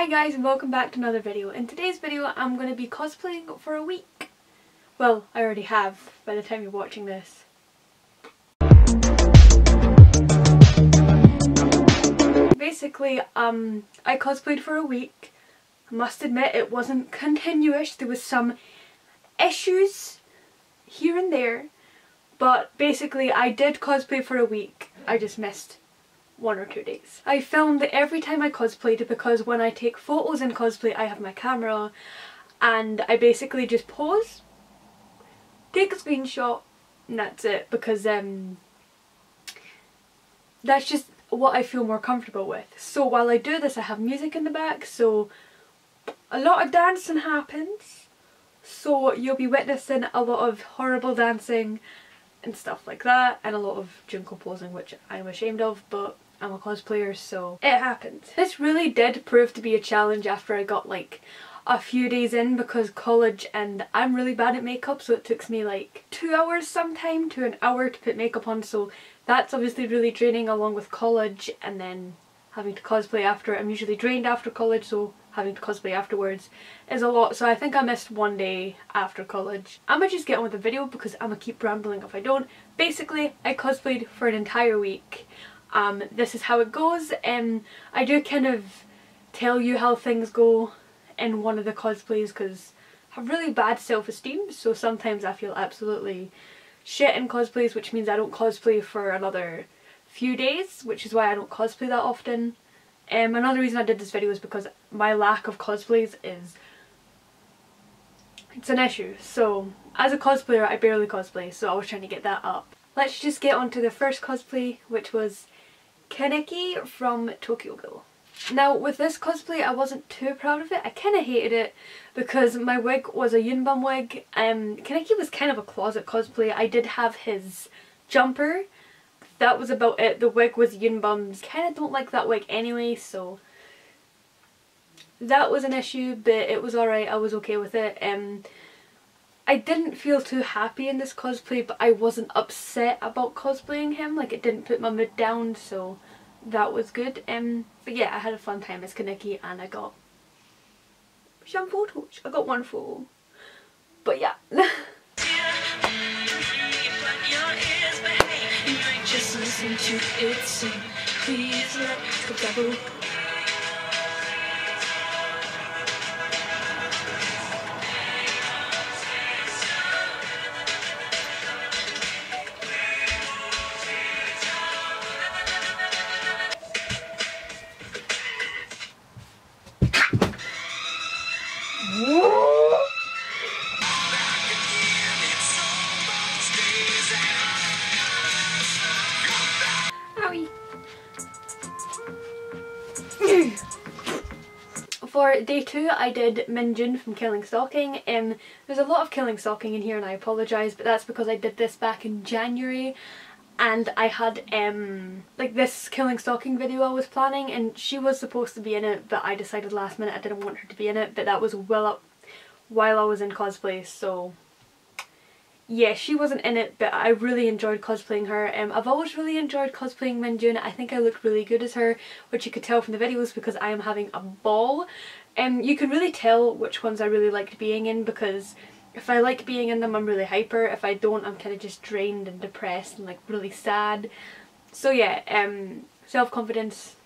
Hi guys and welcome back to another video. In today's video I'm going to be cosplaying for a week. Well, I already have by the time you're watching this. Basically, I cosplayed for a week. I must admit it wasn't continuous. There was some issues here and there. But basically I did cosplay for a week. I just missed 1 or 2 days. I filmed every time I cosplayed because when I take photos in cosplay I have my camera and I basically just pose, take a screenshot and that's it, because that's just what I feel more comfortable with. So while I do this I have music in the back, so a lot of dancing happens, so you'll be witnessing a lot of horrible dancing and stuff like that, and a lot of jungle posing, which I'm ashamed of, but I'm a cosplayer, so it happened. This really did prove to be a challenge after I got like a few days in, because college and I'm really bad at makeup, so it took me like 2 hours sometime to an hour to put makeup on, so that's obviously really draining, along with college and then having to cosplay after. I'm usually drained after college, so having to cosplay afterwards is a lot, so I think I missed 1 day after college. I'm gonna just get on with the video because I'm gonna keep rambling if I don't. Basically, I cosplayed for an entire week. This is how it goes. I do kind of tell you how things go in one of the cosplays because I have really bad self-esteem, so sometimes I feel absolutely shit in cosplays, which means I don't cosplay for another few days, which is why I don't cosplay that often. Another reason I did this video is because my lack of cosplays it's an issue. So as a cosplayer I barely cosplay, so I was trying to get that up. Let's just get on to the first cosplay, which was Kaneki from Tokyo Ghoul. Now with this cosplay I wasn't too proud of it. I kind of hated it because my wig was a Yunbum wig. Kaneki was kind of a closet cosplay. I did have his jumper. That was about it. The wig was Yunbum's. Kind of don't like that wig anyway, so that was an issue, but it was alright. I was okay with it. I didn't feel too happy in this cosplay, but I wasn't upset about cosplaying him. Like, it didn't put my mood down, so that was good. But yeah, I had a fun time as Kaneki and I got some photos. I got 1 photo. But yeah. Just listen to it sing. Please let go double. For day 2 I did Minjun from Killing Stalking. There's a lot of Killing Stalking in here and I apologise, but that's because I did this back in January and I had like this Killing Stalking video I was planning, and she was supposed to be in it, but I decided last minute I didn't want her to be in it, but that was well up while I was in cosplay, so yeah, she wasn't in it, but I really enjoyed cosplaying her. I've always really enjoyed cosplaying Minjun. I think I looked really good as her, which you could tell from the videos because I am having a ball. You can really tell which ones I really liked being in, because if I like being in them I'm really hyper. If I don't, I'm kind of just drained and depressed and like really sad. So yeah, self-confidence,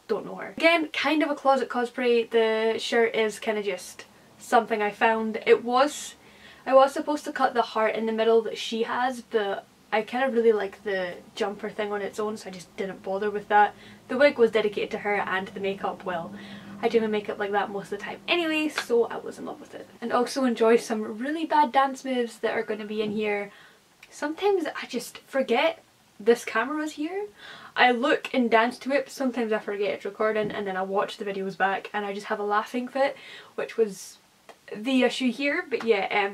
don't know her. Again, kind of a closet cosplay. The shirt is kind of just something I found. I was supposed to cut the heart in the middle that she has, but I kind of really like the jumper thing on its own, so I just didn't bother with that. The wig was dedicated to her, and the makeup, well, I do my makeup like that most of the time anyway, so I was in love with it. And also enjoy some really bad dance moves that are going to be in here. Sometimes I just forget this camera's here. I look and dance to it, but sometimes I forget it's recording, and then I watch the videos back and I just have a laughing fit, which was the issue here. But yeah,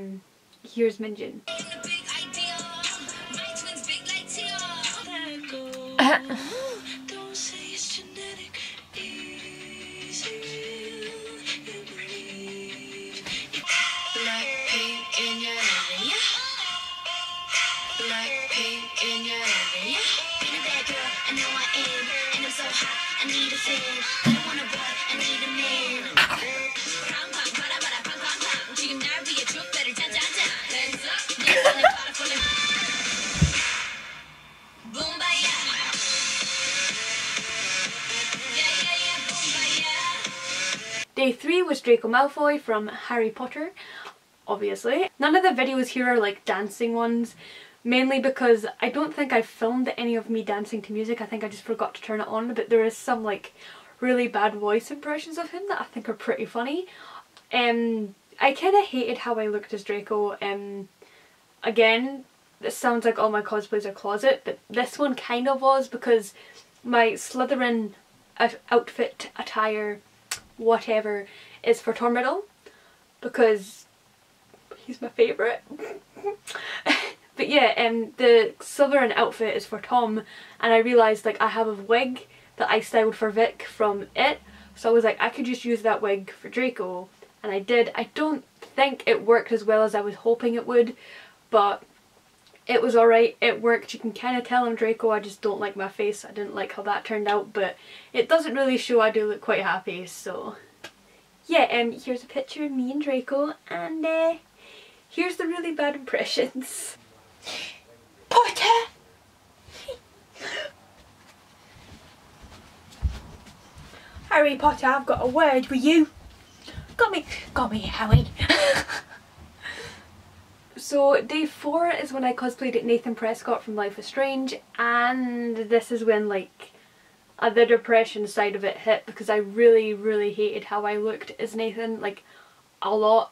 here's Minjun. I need a fan, I don't want a boy, I need a man. Day 3 was Draco Malfoy from Harry Potter, obviously. None of the videos here are like dancing ones, mainly because I don't think I filmed any of me dancing to music. I think I just forgot to turn it on, but there is some like really bad voice impressions of him that I think are pretty funny. I kind of hated how I looked as Draco. Again, this sounds like all my cosplays are closet, but this one kind of was, because my Slytherin outfit, attire, whatever, is for Tom Riddle, because he's my favourite. But yeah, the Slytherin outfit is for Tom, and I realised like I have a wig that I styled for Vic from It, so I was like I could just use that wig for Draco, and I did. I don't think it worked as well as I was hoping it would, but it was alright, it worked. You can kind of tell I'm Draco. I just don't like my face. I didn't like how that turned out, but it doesn't really show. I do look quite happy, so yeah. Here's a picture of me and Draco, and here's the really bad impressions. Potter! Harry Potter, I've got a word with you. Got me, Harry. So day 4 is when I cosplayed Nathan Prescott from Life is Strange, and this is when like the depression side of it hit, because I really hated how I looked as Nathan, like a lot.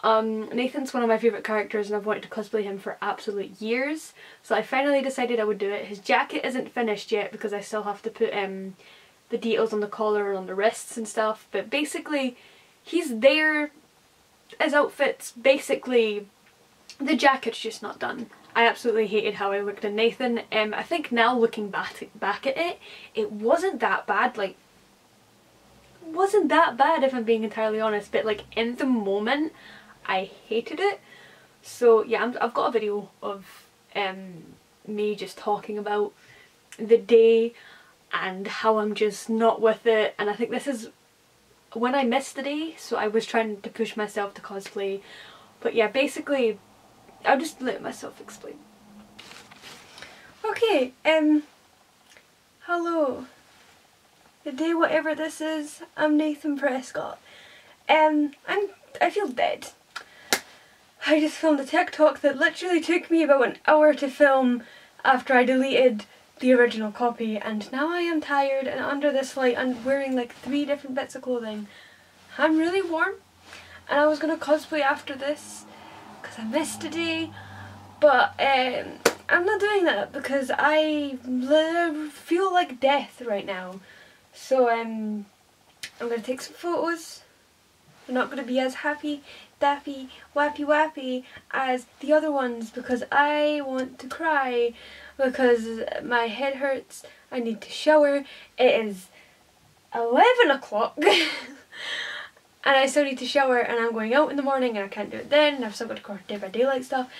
Nathan's one of my favourite characters and I've wanted to cosplay him for absolute years, so I finally decided I would do it. His jacket isn't finished yet because I still have to put the details on the collar and on the wrists and stuff, but basically he's there. His outfit's basically, the jacket's just not done. I absolutely hated how I looked in Nathan. I think now looking back at it, it wasn't that bad. Like, wasn't that bad if I'm being entirely honest, but like in the moment I hated it. So yeah, I've got a video of me just talking about the day and how I'm just not with it, and I think this is when I missed the day, so I was trying to push myself to cosplay. But yeah, basically I'll just let myself explain. Okay, hello. The day whatever this is, I'm Nathan Prescott. I feel dead. I just filmed a TikTok that literally took me about an hour to film after I deleted the original copy, and now I am tired and under this light and wearing like 3 different bits of clothing. I'm really warm, and I was gonna cosplay after this because I missed a day, but I'm not doing that because I feel like death right now. So I'm gonna take some photos. They're not gonna be as happy, dappy, wappy as the other ones because I want to cry because my head hurts. I need to shower. It is 11 o'clock and I still need to shower, and I'm going out in the morning and I can't do it then, and I've still got to record Day by Daylight stuff.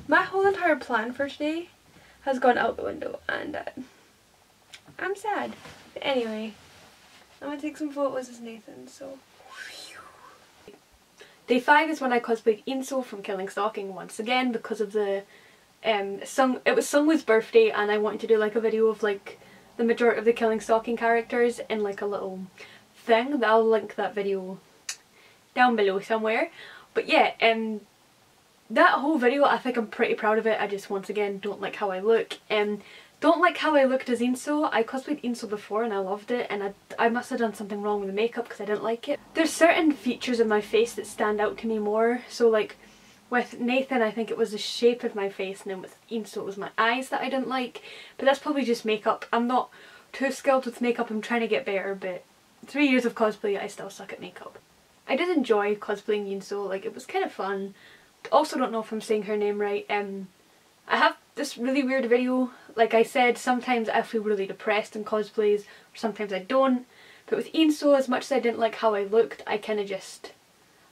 My whole entire plan for today has gone out the window, and I'm sad. But anyway, I'm gonna take some photos as Nathan, so. Day 5 is when I cosplayed Inso from Killing Stalking once again because of the it was Sungwoo's birthday, and I wanted to do like a video of like the majority of the Killing Stalking characters in like a little thing. I'll link that video down below somewhere. But yeah, that whole video, I think I'm pretty proud of it. I just once again don't like how I look. Don't like how I looked as Inso. I cosplayed Inso before and I loved it, and I must have done something wrong with the makeup because I didn't like it. There's certain features of my face that stand out to me more. So like with Nathan, I think it was the shape of my face, and then with Inso it was my eyes that I didn't like. But that's probably just makeup. I'm not too skilled with makeup. I'm trying to get better, but 3 years of cosplay I still suck at makeup. I did enjoy cosplaying Inso. Like, it was kind of fun. Also don't know if I'm saying her name right. I have this really weird video. Like I said, sometimes I feel really depressed in cosplays, or sometimes I don't. But with Inso, as much as I didn't like how I looked, I kind of just,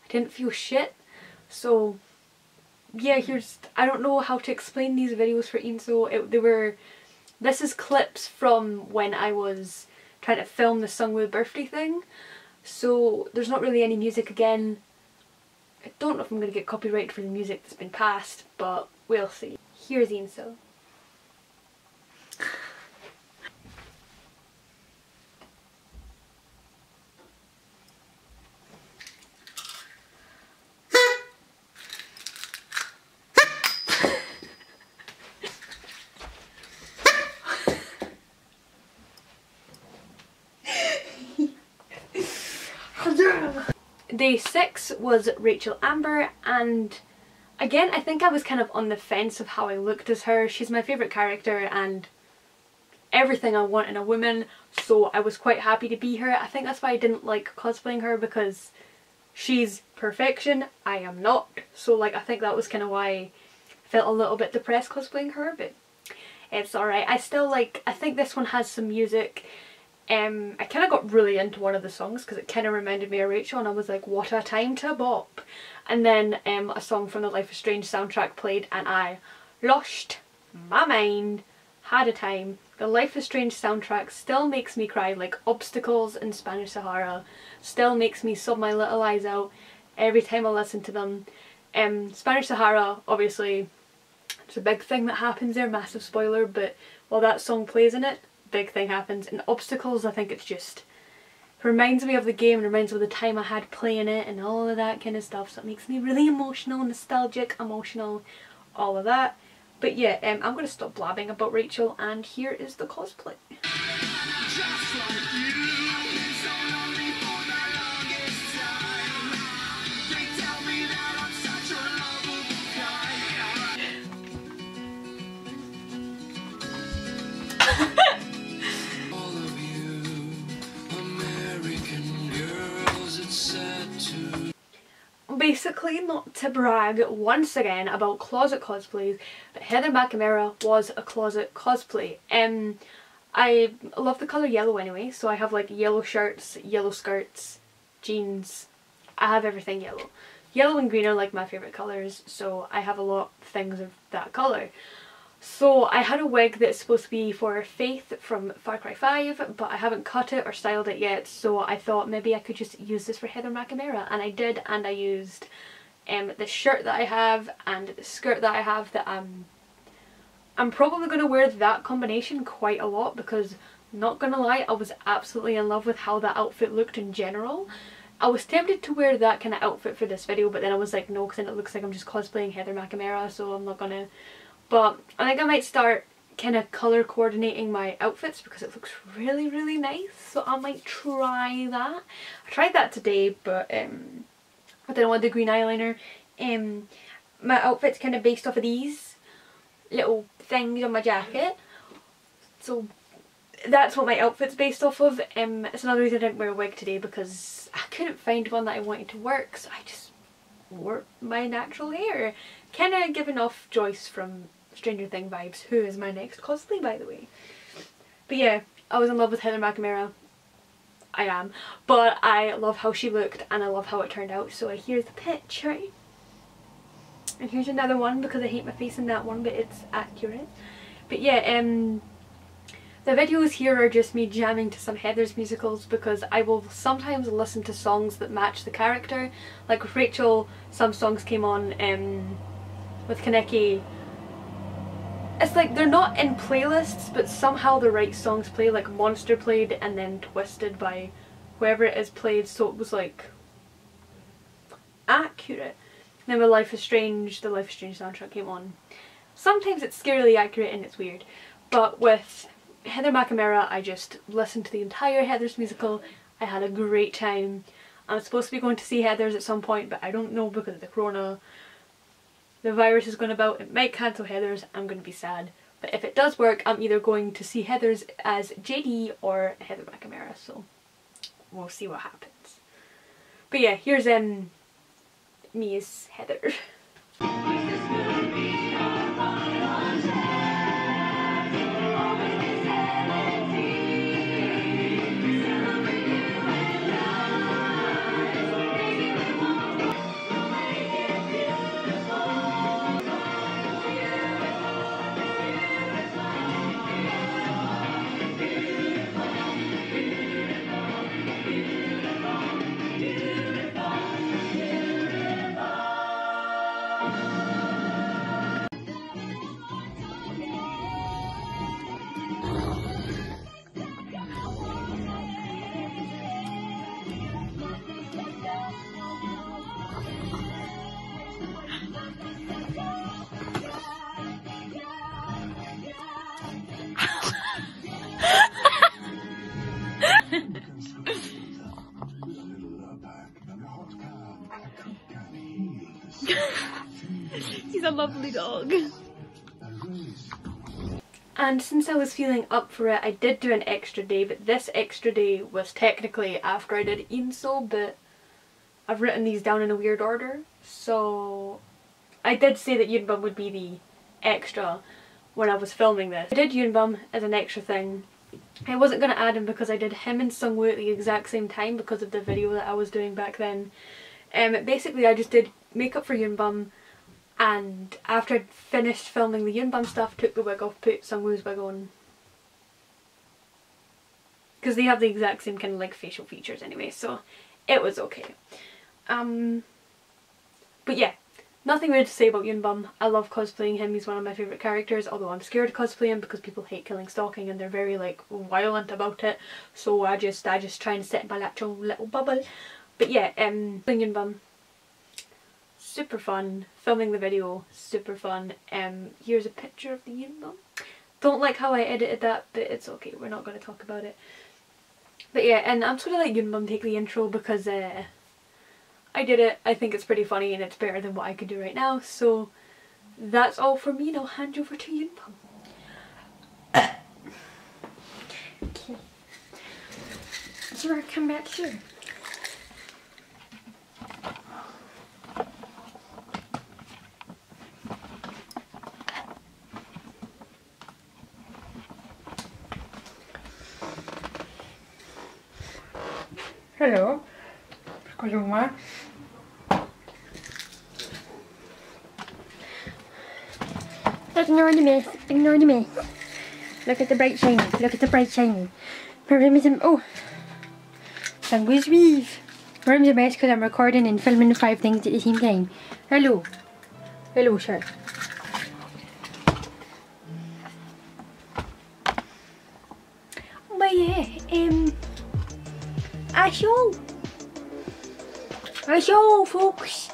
I didn't feel shit. So yeah, I don't know how to explain these videos for Inso. This is clips from when I was trying to film the Sungwoo birthday thing. So there's not really any music again. I don't know if I'm going to get copyrighted for the music that's been passed, but we'll see. Here's Inso. Day 6 was Rachel Amber, and again I think I was kind of on the fence of how I looked as her. She's my favourite character and everything I want in a woman, so I was quite happy to be her. I think that's why I didn't like cosplaying her, because she's perfection, I am not. So like I think that was kind of why I felt a little bit depressed cosplaying her, but it's alright. I still like, I think this one has some music. I kind of got really into one of the songs because it kind of reminded me of Rachel, and I was like, what a time to bop. And then a song from the Life is Strange soundtrack played and I lost my mind, had a time. The Life is Strange soundtrack still makes me cry, like Obstacles and Spanish Sahara still makes me sob my little eyes out every time I listen to them. Spanish Sahara, obviously, it's a big thing that happens there, massive spoiler, but while that song plays in it, big thing happens. In Obstacles, I think it's just reminds me of the game and reminds me of the time I had playing it and all of that kind of stuff, so it makes me really emotional, nostalgic, emotional, all of that. But yeah, I'm going to stop blabbing about Rachel, and here is the cosplay. Basically, not to brag once again about closet cosplays, but Heather McNamara was a closet cosplay. I love the colour yellow anyway, so I have like yellow shirts, yellow skirts, jeans. I have everything yellow. Yellow and green are like my favourite colours, so I have a lot of things of that colour. So I had a wig that's supposed to be for Faith from Far Cry 5, but I haven't cut it or styled it yet, so I thought maybe I could just use this for Heather McNamara, and I did, and I used the shirt that I have and the skirt that I have that I'm probably going to wear that combination quite a lot, because not gonna lie, I was absolutely in love with how that outfit looked in general. I was tempted to wear that kind of outfit for this video, but then I was like, no, because then it looks like I'm just cosplaying Heather McNamara, so I'm not gonna. But I think I might start kind of colour coordinating my outfits because it looks really, really nice, so I might try that. I tried that today, but I didn't want the green eyeliner. My outfit's kind of based off of these little things on my jacket, so that's what my outfit's based off of. It's another reason I didn't wear a wig today, because I couldn't find one that I wanted to work, so I just wore my natural hair. Kind of giving off Joyce from Stranger Things vibes, who is my next cosplay, by the way. But yeah, I was in love with Heather McNamara. I am. But I love how she looked and I love how it turned out. So here's the picture. And here's another one, because I hate my face in that one, but it's accurate. But yeah, the videos here are just me jamming to some Heather's musicals, because I will sometimes listen to songs that match the character. Like with Rachel, some songs came on with Kaneki. It's like they're not in playlists, but somehow the right songs play. Like Monster played and then Twisted by whoever it is played, so it was like accurate. And then with Life is Strange, the Life is Strange soundtrack came on. Sometimes it's scarily accurate and it's weird, but with Heather McNamara I just listened to the entire Heather's musical. I had a great time. I'm supposed to be going to see Heather's at some point, but I don't know because of the corona. The virus is going about, it might cancel Heather's, I'm going to be sad. But if it does work, I'm either going to see Heather's as JD or Heather McNamara, so we'll see what happens. But yeah, here's me as Heather. He's a lovely dog. And since I was feeling up for it, I did do an extra day, but this extra day was technically after I did Inso, but I've written these down in a weird order. So I did say that Yunbum would be the extra when I was filming this. I did Yunbum as an extra thing. I wasn't going to add him because I did him and Sungwoo at the exact same time because of the video that I was doing back then. Basically I just did makeup for Yunbum, and after I'd finished filming the Yunbum stuff, took the wig off, put Sungwoo's wig on. Because they have the exact same kind of like facial features anyway, so it was okay. But yeah, nothing weird to say about Yunbum. I love cosplaying him, he's one of my favourite characters, although I'm scared to cosplay him because people hate killing stalking and they're very like violent about it, so I just try and sit in my little bubble. But yeah, playing Yunbum, super fun. Filming the video, super fun. Here's a picture of the Yunbum. Don't like how I edited that, but it's okay, we're not going to talk about it. But yeah, and I'm sort of like Yunbum take the intro because I did it. I think it's pretty funny and it's better than what I could do right now, so that's all from me. Now hand over to Yunbum. Okay. Do you want to come back here? Hello. Excusez-moi. Ignore the mess. Ignore the mess. Look at the bright shiny. Look at the bright shiny. Oh. Sungwoo's weave. Room's a mess because I'm recording and filming 5 things at the same time. Hello. Hello, sir. But yeah, I show folks.